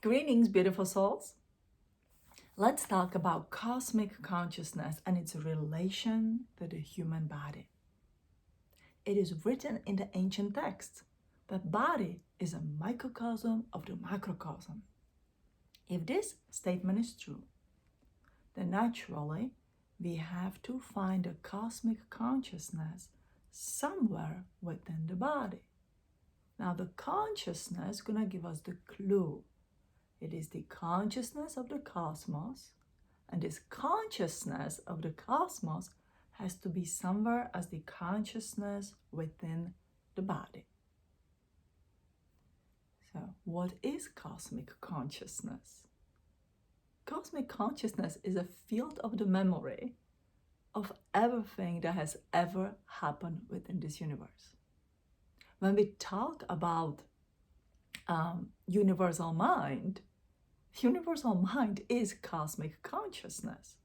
Greetings, beautiful souls. Let's talk about cosmic consciousness and its relation to the human body. It is written in the ancient texts that body is a microcosm of the macrocosm. If this statement is true, then naturally we have to find a cosmic consciousness somewhere within the body. Now the consciousness is gonna give us the clue. It is the consciousness of the cosmos, and this consciousness of the cosmos has to be somewhere as the consciousness within the body. So, what is cosmic consciousness? Cosmic consciousness is a field of the memory of everything that has ever happened within this universe. When we talk about universal mind is cosmic consciousness.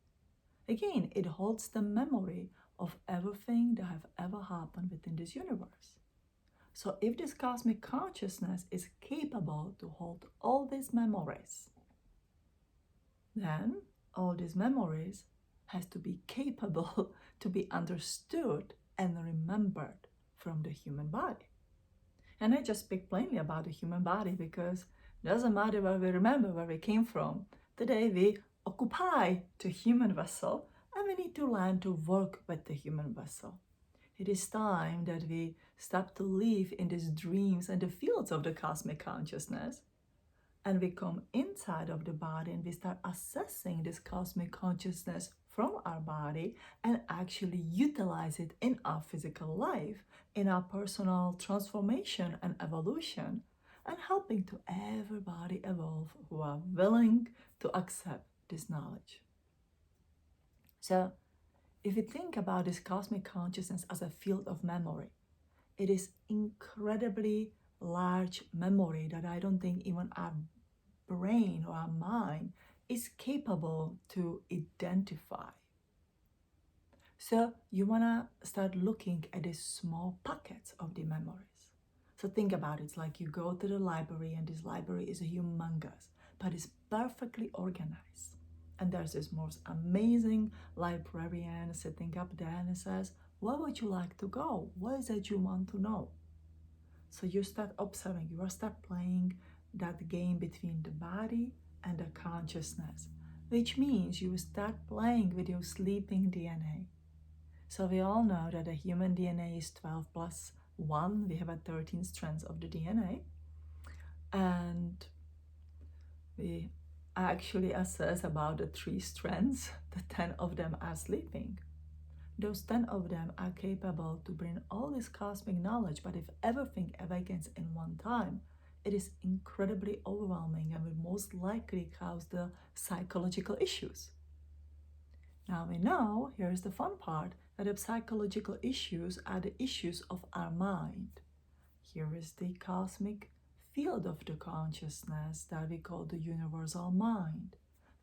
Again, it holds the memory of everything that have ever happened within this universe. So if this cosmic consciousness is capable to hold all these memories, then all these memories has to be capable to be understood and remembered from the human body. And I just speak plainly about the human body because it doesn't matter where we remember where we came from. Today we occupy the human vessel and we need to learn to work with the human vessel. It is time that we stop to live in these dreams and the fields of the cosmic consciousness and we come inside of the body and we start assessing this cosmic consciousness from our body and actually utilize it in our physical life, in our personal transformation and evolution, and helping to everybody evolve who are willing to accept this knowledge. So, if you think about this cosmic consciousness as a field of memory, it is incredibly large memory that I don't think even our brain or our mind is capable to identify. So you want to start looking at these small pockets of the memories. So think about it. It's like you go to the library and this library is humongous, but it's perfectly organized. And there's this most amazing librarian sitting up there and he says, where would you like to go? What is it you want to know? So you start observing, you start playing that game between the body and the consciousness, which means you start playing with your sleeping DNA. So we all know that the human DNA is 12 plus 1. We have 13 strands of the DNA. And we actually assess about the 3 strands, the 10 of them are sleeping. Those 10 of them are capable to bring all this cosmic knowledge, but if everything awakens in one time, it is incredibly overwhelming and will most likely cause the psychological issues. Now we know, here's the fun part, that the psychological issues are the issues of our mind. Here is the cosmic field of the consciousness that we call the universal mind.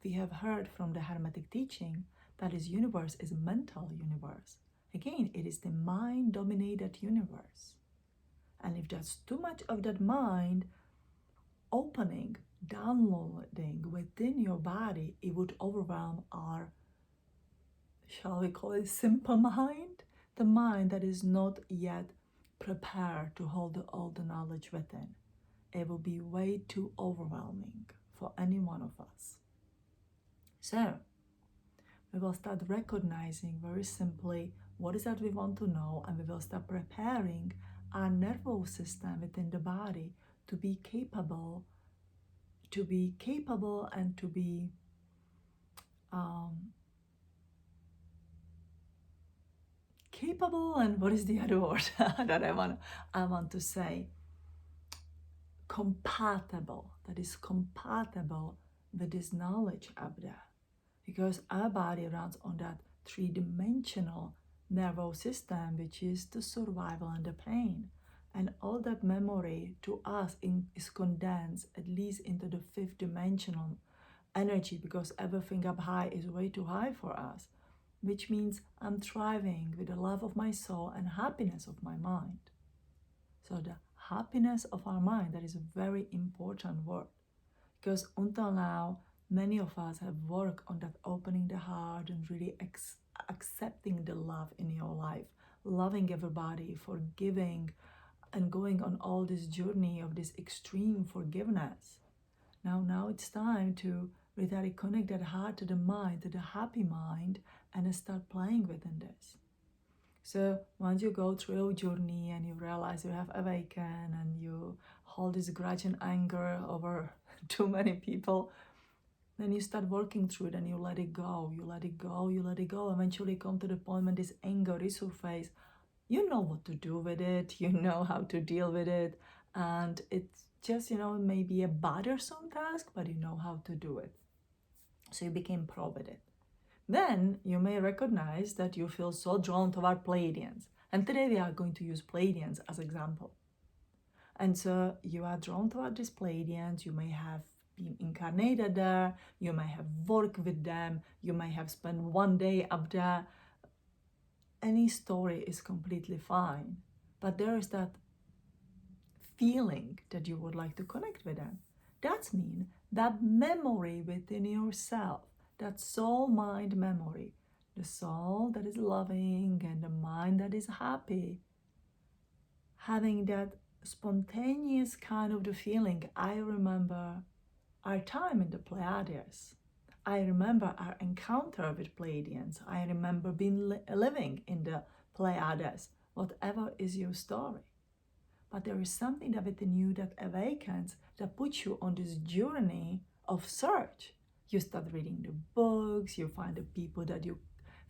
We have heard from the Hermetic teaching that this universe is a mental universe. Again, it is the mind-dominated universe. And if there's too much of that mind opening, downloading within your body, it would overwhelm our, shall we call it, simple mind? The mind that is not yet prepared to hold all the knowledge within. It will be way too overwhelming for any one of us. So, we will start recognizing very simply what is that we want to know, and we will start preparing our nervous system within the body to be capable and to be capable, and what is the other word that I want to say? Compatible. That is compatible with this knowledge up there. Because our body runs on that 3-dimensional nervous system, which is the survival and the pain. And all that memory to us is condensed at least into the 5th-dimensional energy, because everything up high is way too high for us, which means I'm thriving with the love of my soul and happiness of my mind. So the happiness of our mind, that is a very important word. Because until now, many of us have worked on that opening the heart and really accepting the love in your life, loving everybody, forgiving, and going on all this journey of this extreme forgiveness. Now it's time to really connect that heart to the mind, to the happy mind, and start playing within this. So once you go through your journey and you realize you have awakened and you hold this grudge and anger over too many people, then you start working through it and you let it go, you let it go, you let it go. Eventually come to the point when this anger resurfaces. You know what to do with it, you know how to deal with it, and it's just, maybe a bothersome task, but you know how to do it. So you became pro with it. Then you may recognize that you feel so drawn toward Pleiadians. And today we are going to use Pleiadians as example. And so you are drawn toward these Pleiadians, you may have been incarnated there, you may have worked with them, you may have spent one day up there. Any story is completely fine, but there is that feeling that you would like to connect with them. That means that memory within yourself, that soul-mind memory, the soul that is loving and the mind that is happy, having that spontaneous kind of the feeling. I remember our time in the Pleiades. I remember our encounter with Pleiadians. I remember being living in the Pleiades, whatever is your story. But there is something that within you that awakens, that puts you on this journey of search. You start reading the books, you find the people that you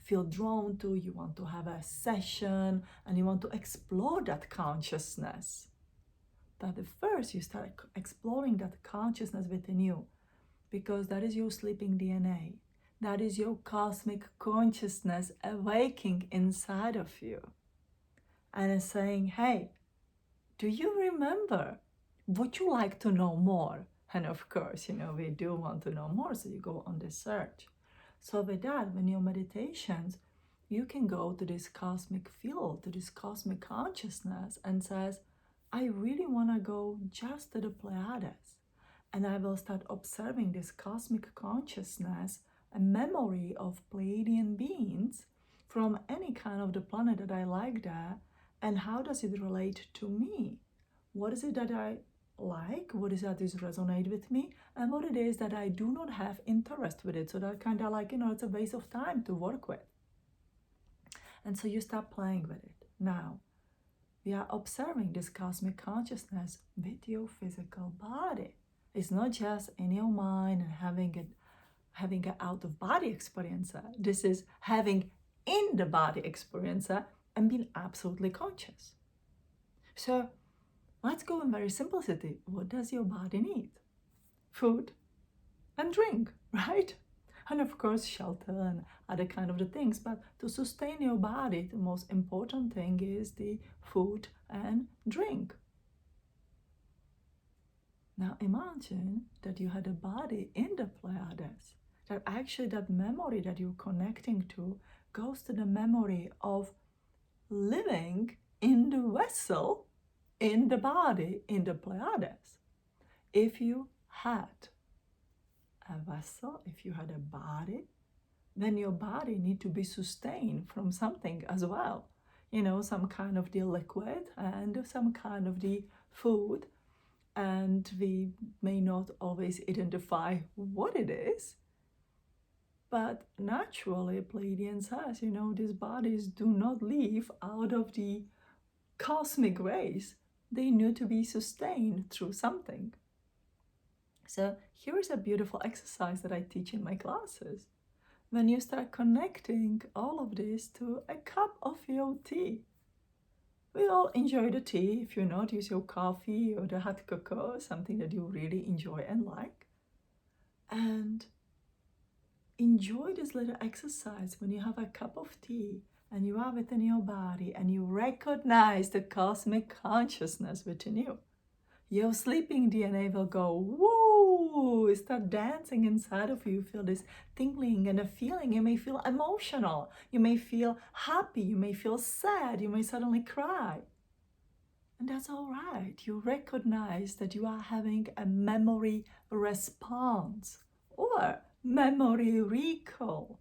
feel drawn to, you want to have a session, and you want to explore that consciousness. But at first, you start exploring that consciousness within you, because that is your sleeping DNA. That is your cosmic consciousness awaking inside of you. And it's saying, hey, do you remember? Would you like to know more? And of course, we do want to know more, so you go on this search. So with that, when your meditations, you can go to this cosmic field, to this cosmic consciousness, and says, I really want to go just to the Pleiades. And I will start observing this cosmic consciousness, a memory of Pleiadian beings from any kind of the planet that I like there, and how does it relate to me? What is it that I like? What is that is resonate with me? And what it is that I do not have interest with it. So that kind of like, it's a waste of time to work with. And so you start playing with it. Now, we are observing this cosmic consciousness with your physical body. It's not just in your mind and having an out-of-body experience. This is having in the body experience and being absolutely conscious. So let's go in very simplicity. What does your body need? Food and drink, right? And of course, shelter and other kind of the things. But to sustain your body, the most important thing is the food and drink. Now imagine that you had a body in the Pleiades, that actually that memory that you're connecting to goes to the memory of living in the vessel, in the body, in the Pleiades. If you had a vessel, if you had a body, then your body need to be sustained from something as well. Some kind of the liquid and some kind of the food. And we may not always identify what it is. But naturally, Pleiadian says, these bodies do not leave out of the cosmic rays. They need to be sustained through something. So here is a beautiful exercise that I teach in my classes. When you start connecting all of this to a cup of your tea. We all enjoy the tea. If you not, use your coffee or the hot cocoa, something that you really enjoy and like. And enjoy this little exercise when you have a cup of tea and you are within your body and you recognize the cosmic consciousness within you. Your sleeping DNA will go, woo, start dancing inside of you. Feel this tingling and a feeling. You may feel emotional. You may feel happy. You may feel sad. You may suddenly cry. And that's all right. You recognize that you are having a memory response or memory recall.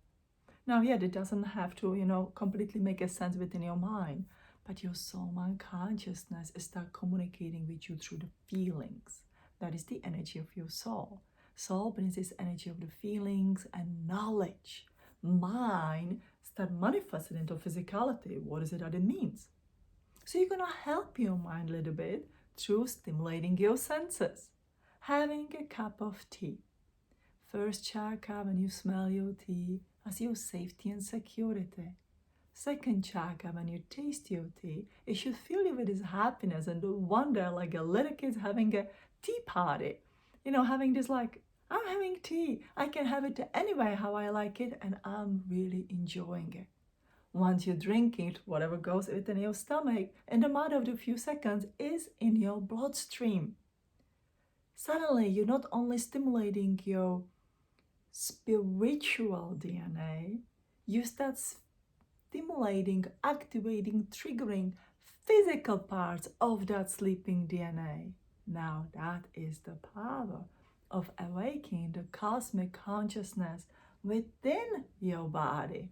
Now, yeah, it doesn't have to, completely make a sense within your mind, but your soul mind consciousness start communicating with you through the feelings. That is the energy of your soul. Soul brings this energy of the feelings and knowledge. Mind start manifesting into physicality. What is it that it means? So you're gonna help your mind a little bit through stimulating your senses. Having a cup of tea. First chakra, when you smell your tea, as your safety and security. Second chakra, when you taste your tea, it should fill you with this happiness and wonder, like a little kid having a tea party. Having this like, I'm having tea. I can have it anyway how I like it, and I'm really enjoying it. Once you drink it, whatever goes within your stomach, in a matter of a few seconds, is in your bloodstream. Suddenly, you're not only stimulating your spiritual DNA, you start stimulating, activating, triggering physical parts of that sleeping DNA. Now, that is the power of awakening the cosmic consciousness within your body.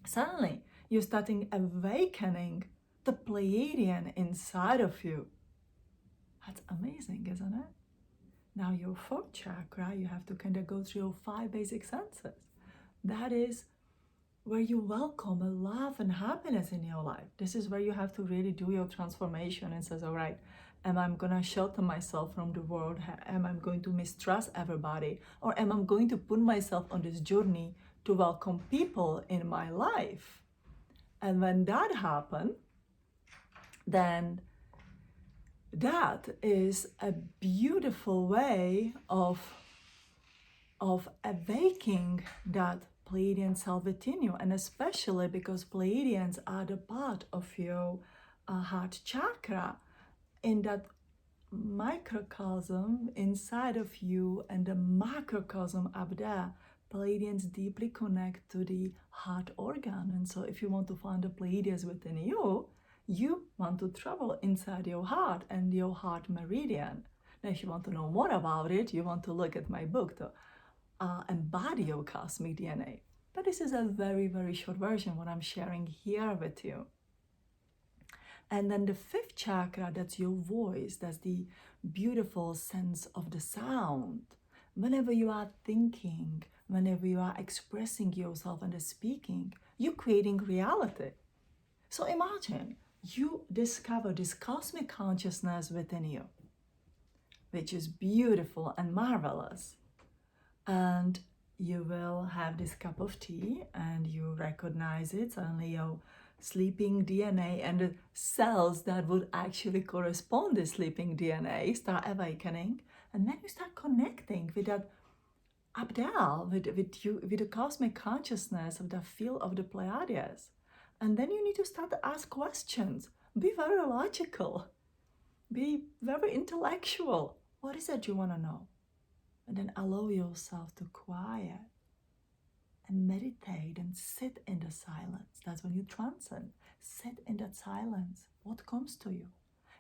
Suddenly, you're starting awakening the Pleiadian inside of you. That's amazing, isn't it? Now, your fourth chakra, you have to kind of go through your 5 basic senses. That is where you welcome a love and happiness in your life. This is where you have to really do your transformation and says, all right, am I going to shelter myself from the world? Am I going to mistrust everybody? Or am I going to put myself on this journey to welcome people in my life? And when that happens, then that is a beautiful way of awakening that Pleiadian self within you, and especially because Pleiadians are the part of your heart chakra, in that microcosm inside of you and the macrocosm up there. Pleiadians deeply connect to the heart organ, and so if you want to find the Pleiadians within you, you want to travel inside your heart and your heart meridian. Now, if you want to know more about it, you want to look at my book, Embody Your Cosmic DNA. But this is a very, very short version what I'm sharing here with you. And then the fifth chakra, that's your voice. That's the beautiful sense of the sound. Whenever you are thinking, whenever you are expressing yourself and speaking, you're creating reality. So imagine you discover this cosmic consciousness within you, which is beautiful and marvelous. And you will have this cup of tea and you recognize it. Suddenly your sleeping DNA and the cells that would actually correspond to sleeping DNA start awakening. And then you start connecting with that up there, with the cosmic consciousness of the field of the Pleiades. And then you need to start to ask questions. Be very logical. Be very intellectual. What is it you want to know? And then allow yourself to quiet and meditate and sit in the silence. That's when you transcend. Sit in that silence. What comes to you?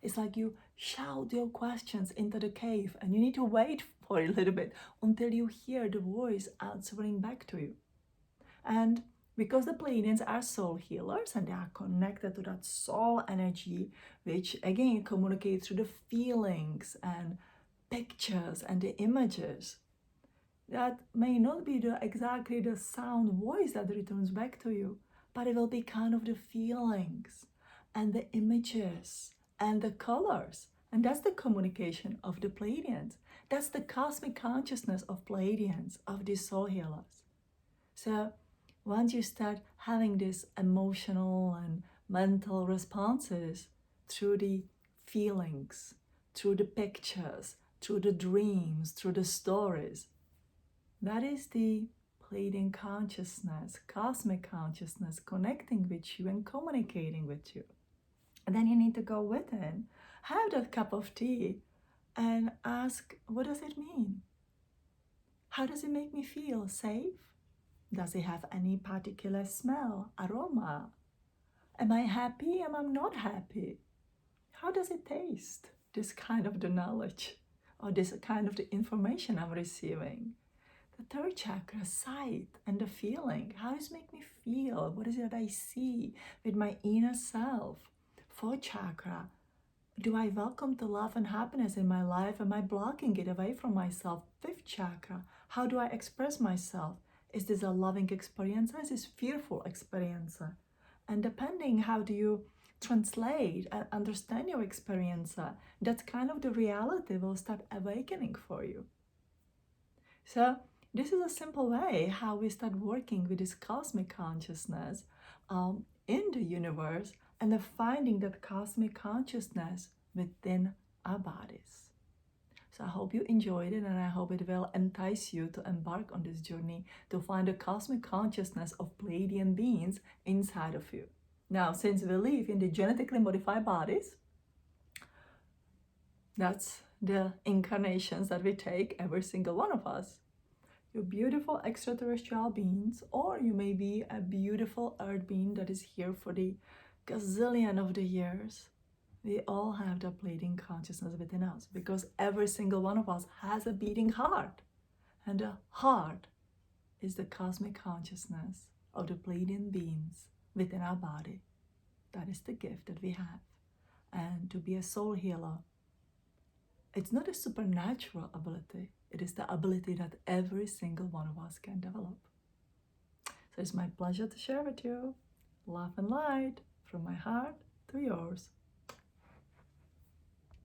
It's like you shout your questions into the cave and you need to wait for a little bit until you hear the voice answering back to you. And because the Pleiadians are soul healers and they are connected to that soul energy, which again communicates through the feelings and pictures and the images, that may not be exactly the sound voice that returns back to you, but it will be kind of the feelings and the images and the colors. And that's the communication of the Pleiadians. That's the cosmic consciousness of Pleiadians, of these soul healers. So once you start having these emotional and mental responses through the feelings, through the pictures, through the dreams, through the stories, that is the Pleiadian consciousness, cosmic consciousness connecting with you and communicating with you. And then you need to go within, have that cup of tea and ask, what does it mean? How does it make me feel? Safe? Does it have any particular smell, aroma? Am I happy? Am I not happy? how does it taste, this kind of the knowledge, or this kind of the information I'm receiving? The third chakra, sight and the feeling. How does it make me feel? What is it that I see with my inner self? Fourth chakra, do I welcome the love and happiness in my life? Am I blocking it away from myself? Fifth chakra, how do I express myself? Is this a loving experience or is this fearful experience? And depending how do you translate and understand your experience, that kind of the reality will start awakening for you. So this is a simple way how we start working with this cosmic consciousness in the universe and finding that cosmic consciousness within our bodies. So I hope you enjoyed it, and I hope it will entice you to embark on this journey to find the cosmic consciousness of Pleiadian beings inside of you. Now, since we live in the genetically modified bodies, that's the incarnations that we take, every single one of us. You're beautiful extraterrestrial beings, or you may be a beautiful earth being that is here for the gazillion of the years. We all have the Pleiadian consciousness within us because every single one of us has a beating heart. And the heart is the cosmic consciousness of the Pleiadian beings within our body. That is the gift that we have. And to be a soul healer, it's not a supernatural ability. It is the ability that every single one of us can develop. So it's my pleasure to share with you love and light from my heart to yours.